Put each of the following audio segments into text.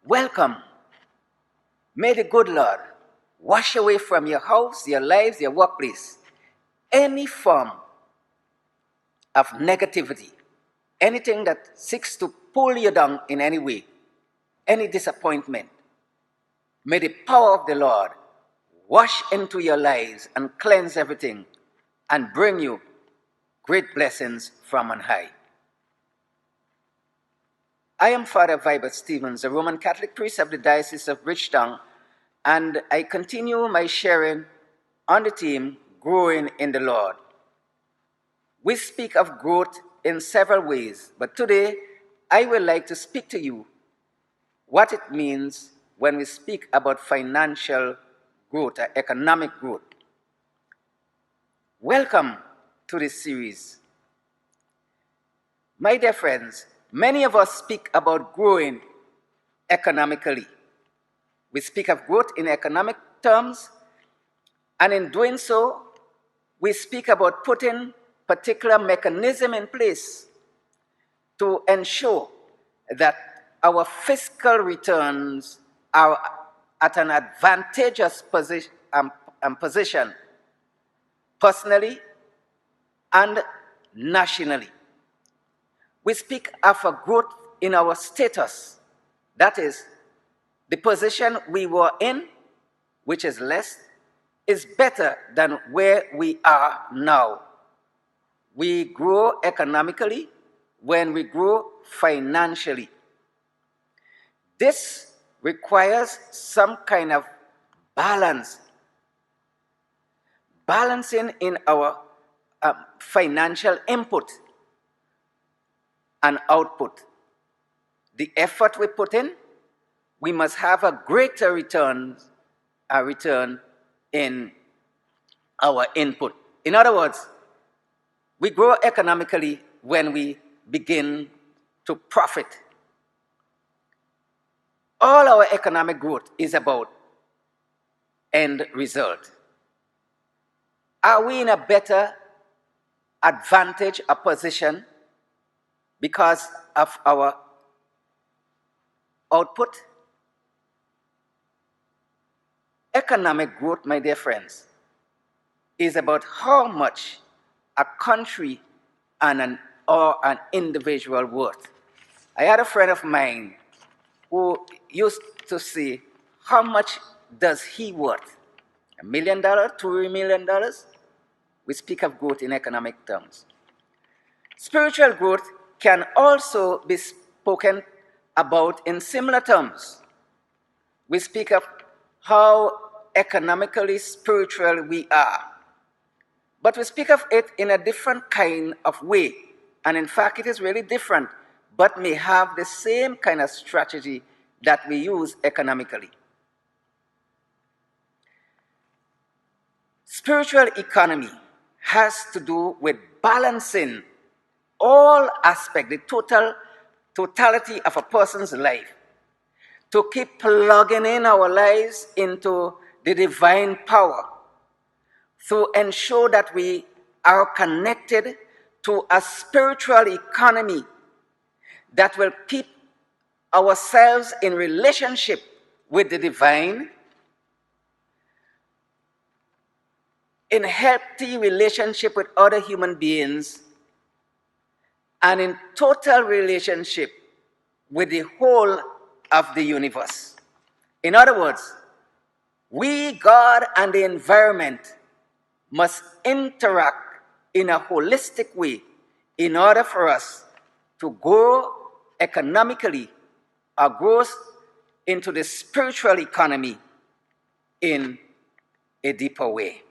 Welcome. May the good Lord wash away from your house, your lives, your workplace, any form of negativity, anything that seeks to pull you down in any way, any disappointment. May the power of the Lord wash into your lives and cleanse everything and bring you great blessings from on high. I am Father Vibert Stevens, a Roman Catholic priest of the Diocese of Bridgetown, and I continue my sharing on the theme, Growing in the Lord. We speak of growth in several ways, but today I would like to speak to you what it means when we speak about financial growth or economic growth. Welcome to this series. My dear friends, many of us speak about growing economically. We speak of growth in economic terms, and in doing so, we speak about putting particular mechanism in place to ensure that our fiscal returns are at an advantageous position personally and nationally. We speak of a growth in our status, that is, the position we were in, which is less, is better than where we are now. We grow economically when we grow financially. This requires some kind of balance, balancing in our financial input and output. The effort we put in, we must have a greater return in our input. In other words, we grow economically when we begin to profit. All our economic growth is about end result. Are we in a better advantage or position because of our output? Economic growth, my dear friends, is about how much a country or an individual worth. I had a friend of mine who used to say, how much does he worth? $1 million, $2 million? We speak of growth in economic terms. Spiritual growth can also be spoken about in similar terms. We speak of how economically spiritual we are. But we speak of it in a different kind of way. And in fact, it is really different, but may have the same kind of strategy that we use economically. Spiritual economy has to do with balancing all aspects, the totality of a person's life, to keep plugging in our lives into the divine power, to ensure that we are connected to a spiritual economy that will keep ourselves in relationship with the divine, in healthy relationship with other human beings, and in total relationship with the whole of the universe. In other words, we, God, and the environment must interact in a holistic way in order for us to grow economically or grow into the spiritual economy in a deeper way.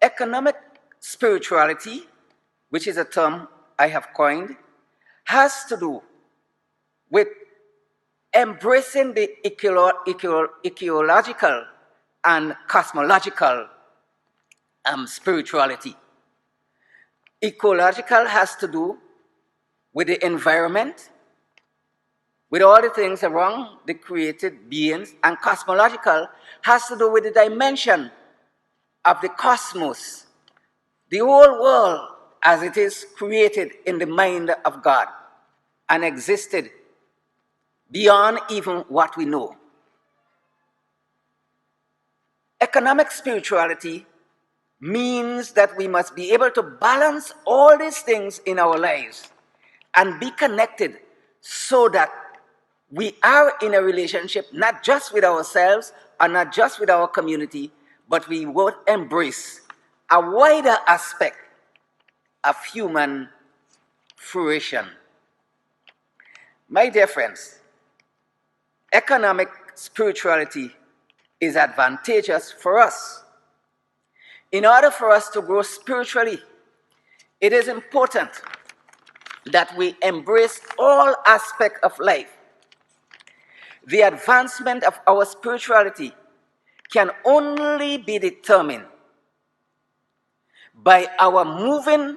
Economic spirituality, which is a term I have coined, has to do with embracing the ecological and cosmological spirituality. Ecological has to do with the environment, with all the things around the created beings, and cosmological has to do with the dimension of the cosmos, the whole world as it is created in the mind of God. and existed beyond even what we know. Economic spirituality means that we must be able to balance all these things in our lives and be connected so that we are in a relationship not just with ourselves and not just with our community, but we would embrace a wider aspect of human fruition. My dear friends, economic spirituality is advantageous for us. In order for us to grow spiritually, it is important that we embrace all aspects of life. The advancement of our spirituality can only be determined by our moving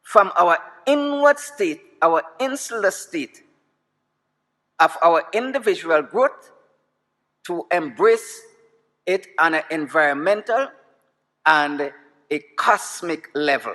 from our inward state, our insular state of our individual growth, to embrace it on an environmental and a cosmic level.